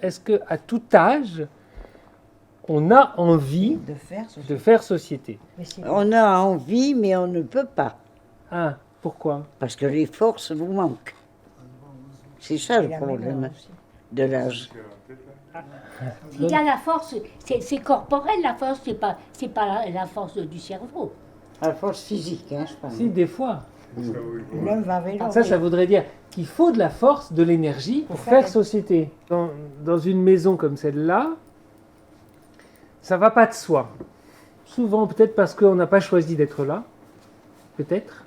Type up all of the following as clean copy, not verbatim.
est-ce qu'à tout âge, on a envie de faire société? On a envie, mais on ne peut pas. Ah, pourquoi? Parce que les forces vous manquent. C'est ça le problème de l'âge. Il y a la force, c'est corporel la force, c'est pas la force du cerveau. La force physique, hein, je pense. Si, des fois. L'homme va vélo. Ça voudrait dire qu'il faut de la force, de l'énergie pour faire société. Dans une maison comme celle-là, ça va pas de soi. Souvent, peut-être parce qu'on n'a pas choisi d'être là. Peut-être.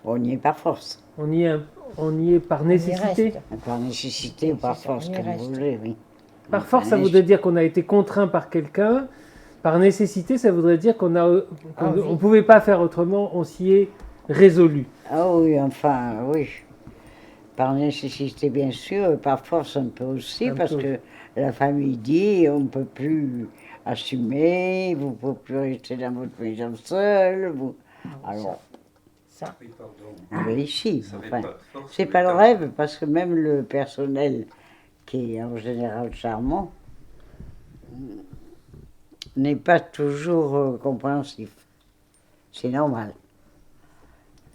On y est par force. On y est par nécessité. Par nécessité ou par force, comme vous voulez, oui. Par force, ça voudrait dire qu'on a été contraint par quelqu'un. Par nécessité, ça voudrait dire qu'on ne pouvait pas faire autrement, on s'y est résolu. Ah oui, enfin, oui. Par nécessité, bien sûr, et par force un peu aussi, parce que la famille dit on ne peut plus assumer, vous ne pouvez plus rester dans votre maison seul. Alors, Ça. mais ici, enfin, c'est pas le rêve, parce que même le personnel, qui est en général charmant, n'est pas toujours compréhensif. C'est normal.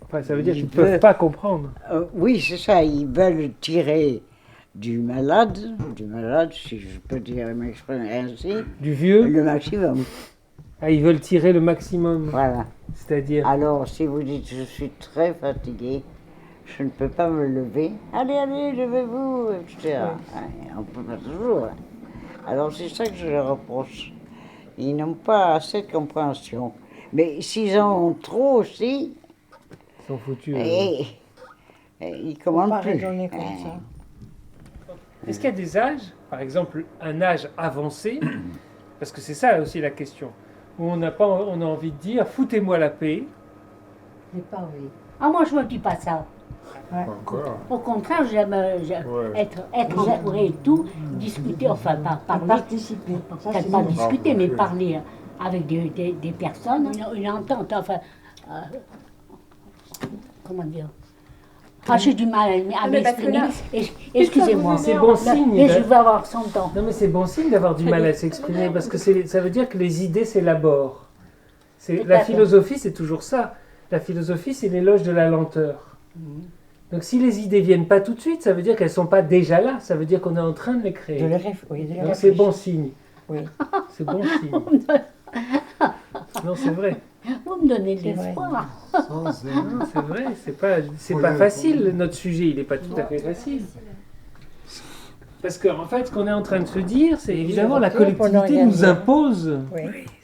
Enfin, ça veut dire qu'ils ne peuvent pas comprendre. Oui, c'est ça. Ils veulent tirer du malade, si je peux dire m'exprimer ainsi, du vieux, le maximum. Ah, ils veulent tirer le maximum. Voilà. C'est-à-dire. Alors, si vous dites je suis très fatigué, je ne peux pas me lever. Allez, levez-vous, etc. Oui. On ne peut pas toujours. Alors, c'est ça que je leur reproche. Ils n'ont pas assez de compréhension. Mais s'ils en ont trop aussi, ils sont foutus. Ils commandent plus. Est-ce qu'il y a des âges, par exemple un âge avancé, parce que c'est ça aussi la question, où on a envie de dire foutez-moi la paix. J'ai pas envie. Ah, moi je me dis pas ça. Ouais. Au contraire, j'aime être et tout, discuter, enfin parler. Participer. Peut-être pas discuter, mais parler avec des personnes, une entente, enfin, comment dire. Ah, j'ai du mal à m'exprimer. Excusez-moi. C'est bon signe. Mais je veux avoir son temps. Non, mais c'est bon signe d'avoir du mal à s'exprimer, parce que ça veut dire que les idées s'élaborent. La philosophie, c'est toujours ça. La philosophie, c'est l'éloge de la lenteur. Donc si les idées viennent pas tout de suite, ça veut dire qu'elles sont pas déjà là. Ça veut dire qu'on est en train de les créer. Donc c'est bon signe. Oui. C'est bon signe. Non, c'est vrai. Vous me donnez de l'espoir. Non, c'est vrai. C'est pas facile. Notre sujet, il n'est pas tout à fait facile. Parce qu'en fait, ce qu'on est en train de se dire, c'est évidemment la collectivité nous impose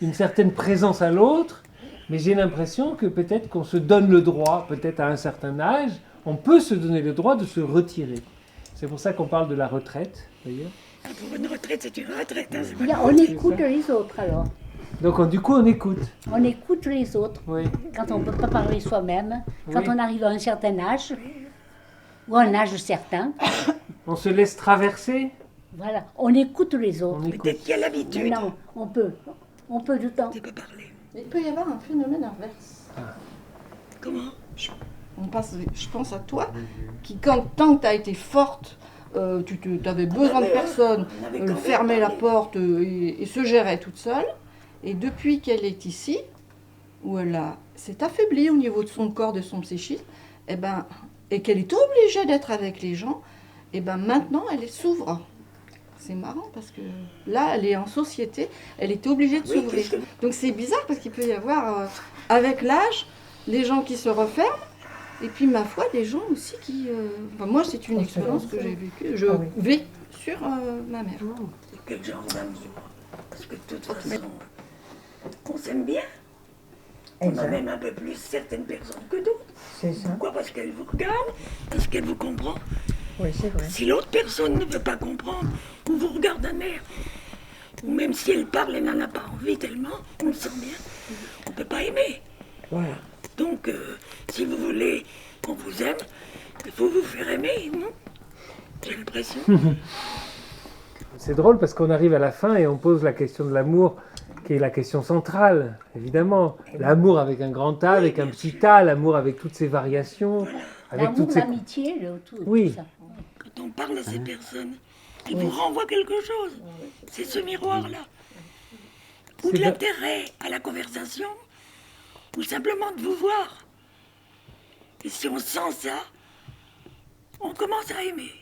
une certaine présence à l'autre. Mais j'ai l'impression que peut-être qu'on se donne le droit, peut-être à un certain âge, on peut se donner le droit de se retirer. C'est pour ça qu'on parle de la retraite, d'ailleurs. Pour une retraite, c'est une retraite. Hein, on écoute les autres, alors. Donc, du coup, on écoute. On écoute les autres. Oui. Quand on ne peut pas parler soi-même, quand on arrive à un certain âge, ou à un âge certain. On se laisse traverser. Voilà, on écoute les autres. Peut-être qu'il y a l'habitude. Non, on peut du temps. Tu peux parler. Mais il peut y avoir un phénomène inverse. Comment? Je pense à toi, qui tant que tu as été forte, tu avais besoin de personne, fermait la porte et se gérait toute seule. Et depuis qu'elle est ici, où elle s'est affaiblie au niveau de son corps, de son psychisme, et qu'elle est obligée d'être avec les gens, et maintenant elle s'ouvre. C'est marrant parce que là, elle est en société, elle est obligée de s'ouvrir. Donc c'est bizarre parce qu'il peut y avoir, avec l'âge, des gens qui se referment, et puis ma foi, des gens aussi qui... moi, c'est une expérience que j'ai vécue. Je vis sur ma mère. C'est quel genre d'amour? Parce que de toute façon, on s'aime bien. On aime un peu plus certaines personnes que d'autres. C'est ça. Pourquoi? Parce qu'elles vous regardent, parce qu'elles vous comprennent. Oui, c'est vrai. Si l'autre personne ne veut pas comprendre, ou vous regarde d'un air, ou même si elle parle, elle n'en a pas envie tellement, on le sent bien, on ne peut pas aimer. Voilà. Donc, si vous voulez qu'on vous aime, il faut vous faire aimer, non? J'ai l'impression. C'est drôle parce qu'on arrive à la fin et on pose la question de l'amour, qui est la question centrale, évidemment. L'amour avec un grand A, avec un petit A, l'amour avec toutes ses variations. Avec l'amour, toutes ces... l'amitié, tout oui. ça. Quand on parle à ces personnes, Il vous renvoie quelque chose. C'est ce miroir-là. Ou de l'intérêt à la conversation, ou simplement de vous voir. Et si on sent ça, on commence à aimer.